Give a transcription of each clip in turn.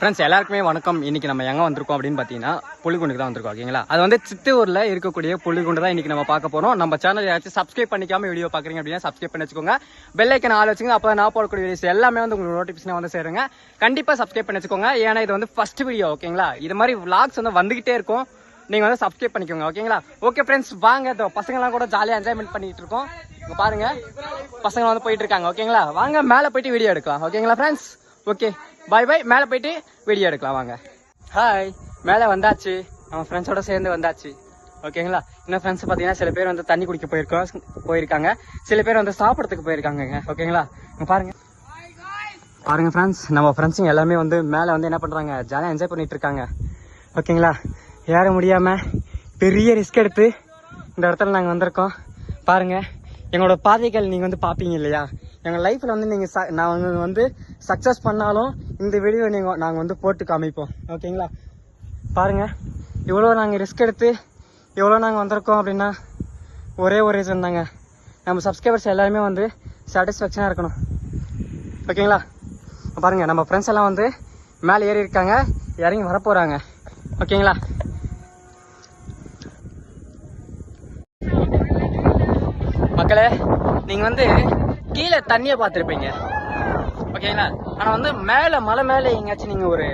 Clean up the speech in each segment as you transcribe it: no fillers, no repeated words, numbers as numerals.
Friends எல்லாருக்குமே வணக்கம். இன்னைக்கு நம்ம எங்கே வந்திருக்கோம் அப்படின்னு பார்த்தீங்கன்னா புலிகுண்டுக்கு தான் வந்திருக்கோம். ஓகேங்களா, அது வந்து சித்தூரில் இருக்கக்கூடிய புலிகுண்டு தான் இன்னைக்கு நம்ம பார்க்க போகிறோம். நம்ம சேனல் யாராச்சும் சப்ஸ்கிரைப் பண்ணிக்காம வீடியோ பார்க்குறீங்க அப்படின்னா சப்ஸ்கிரைப் பண்ணி வச்சுக்கோங்க. பெல் ஐக்கன் ஆல் வச்சுக்கோங்க. அப்போ நான் போடக்கூடிய வீடியோஸ் எல்லாமே வந்து உங்களுக்கு நோட்டிஃபிகேஷன் வந்து சேருங்க. கண்டிப்பாக சப்ஸ்கிரைப் பண்ணி வச்சுக்கோங்க. ஏன்னா இது வந்து ஃபர்ஸ்ட் வீடியோ. ஓகேங்களா, இது மாதிரி விளாக்ஸ் வந்து வந்துகிட்டே இருக்கும். நீங்கள் வந்து சப்ஸ்கிரைப் பண்ணிக்கோங்க. ஓகேங்களா, ஓகே ஃப்ரெண்ட்ஸ், வாங்க. பசங்களாம் கூட ஜாலியாக என்ஜாய்மெண்ட் பண்ணிட்டு இருக்கோம். இங்கே பாருங்க, பசங்க வந்து போயிட்டு இருக்காங்க. ஓகேங்களா, வாங்க மேலே போயிட்டு வீடியோ எடுக்கலாம். ஓகேங்களா ஃப்ரெண்ட்ஸ், ஓகே பாய் பாய். மேலே போயிட்டு வீடியோ எடுக்கலாம் வாங்க. ஹாய், மேலே வந்தாச்சு, நம்ம ஃப்ரெண்ட்ஸோட சேர்ந்து வந்தாச்சு. ஓகேங்களா, இன்னும் ஃப்ரெண்ட்ஸ் பார்த்தீங்கன்னா சில பேர் வந்து தண்ணி குடிக்க போயிருக்காங்க, சில பேர் வந்து சாப்பிட்றதுக்கு போயிருக்காங்க. ஓகேங்களா, இங்கே பாருங்க ஃப்ரெண்ட்ஸ், நம்ம ஃப்ரெண்ட்ஸுங்க எல்லாமே வந்து மேலே வந்து என்ன பண்ணுறாங்க, ஜாலியாக என்ஜாய் பண்ணிட்டு இருக்காங்க. ஓகேங்களா, ஏற முடியாமல் பெரிய ரிஸ்க் எடுத்து இந்த இடத்துல நாங்கள் வந்திருக்கோம். பாருங்கள், எங்களோட பாதைகள் நீங்கள் வந்து பார்ப்பீங்க இல்லையா. எங்கள் லைஃப்பில் வந்து நீங்கள் நான் வந்து சக்ஸஸ் பண்ணாலும் இந்த வீடியோ நாங்கள் வந்து போட்டு காமிப்போம். ஓகேங்களா, பாருங்கள், இவ்வளோ நாங்கள் ரிஸ்க் எடுத்து எவ்வளோ நாங்கள் வந்திருக்கோம் அப்படின்னா ஒரே ஒரு ரீசன் தாங்க, நம்ம சப்ஸ்கிரைபர்ஸ் எல்லாருமே வந்து சாட்டிஸ்ஃபேக்ஷனாக இருக்கணும். ஓகேங்களா, பாருங்கள், நம்ம ஃப்ரெண்ட்ஸ் எல்லாம் வந்து மேலே ஏறி இருக்காங்க, இறங்கி வரப்போகிறாங்க. ஓகேங்களா, மக்களே, நீங்கள் வந்து கீழே தண்ணியை பார்த்துருப்பீங்க. ஓகேங்களா, ஆனால் வந்து மேலே மலை மேலே எங்கேயாச்சும் நீங்கள் ஒரு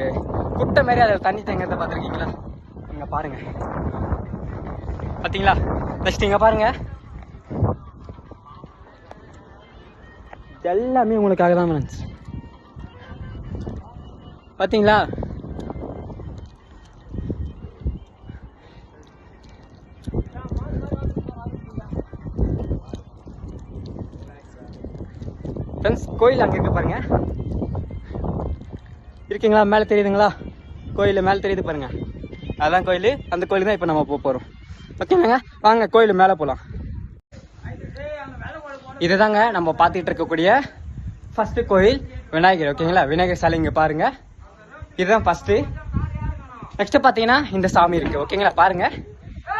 குட்டை மாரி அதில் தண்ணி தேங்கிறத பார்த்துருக்கீங்களா? இங்கே பாருங்க, பார்த்தீங்களா? நெக்ஸ்ட் இங்கே பாருங்க, எல்லாமே உங்களுக்காக தான் ஃப்ரெண்ட்ஸ். பார்த்தீங்களா? ஃப்ரெண்ட்ஸ், கோயில் அங்கே இருக்கு பாருங்க, இருக்கீங்களா? மேலே தெரியுதுங்களா? கோயில் மேலே தெரியுது பாருங்க, அதுதான் கோயில். அந்த கோயிலுக்கு தான் இப்போ நம்ம போக போகிறோம். ஓகேங்க, வாங்க கோயில் மேலே போகலாம். இதுதாங்க நம்ம பார்த்துட்டு இருக்கக்கூடிய ஃபர்ஸ்ட் கோயில், விநாயகர். ஓகேங்களா, விநாயகர் சிலை இங்கே பாருங்க, இதுதான் ஃபர்ஸ்ட்டு. நெக்ஸ்ட் பார்த்தீங்கன்னா இந்த சாமி இருக்கு. ஓகேங்களா, பாருங்க,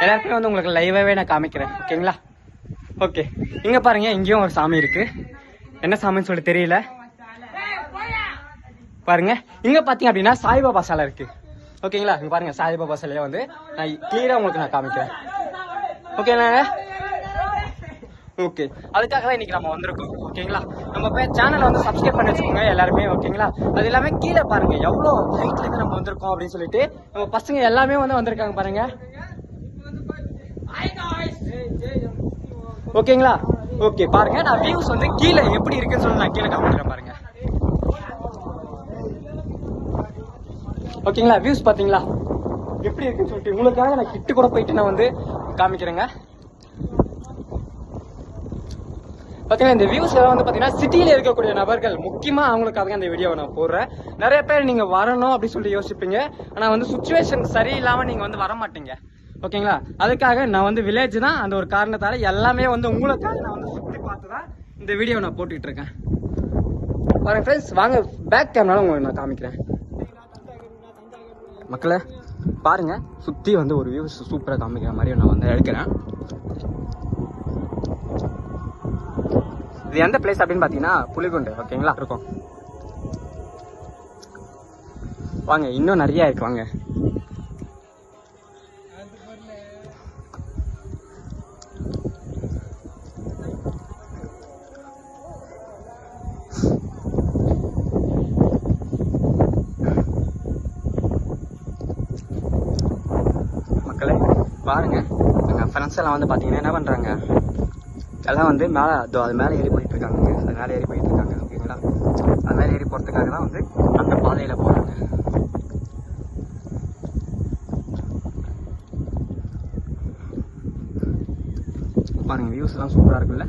எல்லாருக்குமே வந்து உங்களுக்கு லைவாகவே நான் காமிக்கிறேன். ஓகேங்களா, ஓகே, இங்கே பாருங்க, இங்கேயும் ஒரு சாமி இருக்கு. என்ன சாமின்னு சொல்லி தெரியல. பாருங்க, இங்க பாத்தீங்க அப்படின்னா சாய்பாபா சிலை இருக்கு. ஓகேங்களா, இங்க பாருங்க, சாய்பாபா சிலையை வந்து நான் கிளியரா உங்களுக்கு நான் காமிக்கிறேன். ஓகேங்களா, ஓகே, அதுக்காக தான் இன்னைக்கு நம்ம வந்திருக்கோம். ஓகேங்களா, நம்ம சேனலை வந்து சப்ஸ்கிரைப் பண்ணி வச்சுக்கோங்க எல்லாருமே. ஓகேங்களா, அது எல்லாமே கீழே பாருங்க எவ்வளோ ஹைட்ல இருந்து நம்ம வந்திருக்கோம் அப்படின்னு சொல்லிட்டு நம்ம பசங்க எல்லாமே வந்து வந்திருக்காங்க பாருங்க. ஓகேங்களா, ஓகே, பாருங்க, நான் வியூஸ் வந்து கீழே எப்படி இருக்குன்னு சொல்லி நான் கீழே காமிக்கிறேன் பாருங்க. ஓகேங்களா, வியூஸ் பாத்தீங்களா எப்படி இருக்குன்னு சொல்லிட்டு உங்களுக்காக நான் கிட்ட கூட போயிட்டு நான் வந்து காமிக்கிறேங்க. பாத்தீங்கன்னா இந்த வியூஸ் எல்லாம் வந்து பாத்தீங்கன்னா சிட்டியில இருக்கக்கூடிய நபர்கள் முக்கியமா அவங்களுக்காக இந்த வீடியோவை நான் போடுறேன். நிறைய பேர் நீங்க வரணும் அப்படின்னு சொல்லிட்டு யோசிப்பீங்க, ஆனா வந்து சுச்சுவேஷன் சரியில்லாம நீங்க வந்து வர மாட்டீங்க. ஓகேங்களா, அதுக்காக நான் வந்து வில்லேஜ் தான், அந்த ஒரு காரணத்தால எல்லாமே வந்து உங்களுக்காக நான் வந்து சுற்றி பார்த்து தான் இந்த வீடியோ நான் போட்டுக்கிட்டு இருக்கேன். பாருங்க ஃப்ரெண்ட்ஸ், வாங்க பேக் கேமரால உங்களுக்கு நான் காமிக்கிறேன். மக்களே பாருங்க, சுற்றி வந்து ஒரு வியூஸ் சூப்பராக காமிக்கிற மாதிரி நான் வந்து எடுக்கிறேன். இது எந்த பிளேஸ் அப்படின்னு பார்த்தீங்கன்னா புலிகுண்டு. ஓகேங்களா, இருக்கும் வாங்க, இன்னும் நிறைய இருக்கு வாங்க. மக்களே பாருங்க, எங்கள் ஃப்ரெண்ட்ஸ் எல்லாம் வந்து பார்த்தீங்கன்னா என்ன பண்ணுறாங்க, எல்லாம் வந்து மேலே அது மேலே ஏறி போயிட்டு இருக்காங்க. அது மேலே ஏறி போயிட்டு இருக்காங்க. ஓகேங்களா, அது மேலே ஏறி போகிறதுக்காக தான் வந்து அந்த பாதையில் போகிறாங்க. பாருங்க, வியூஸ் எல்லாம் சூப்பராக இருக்குல்ல.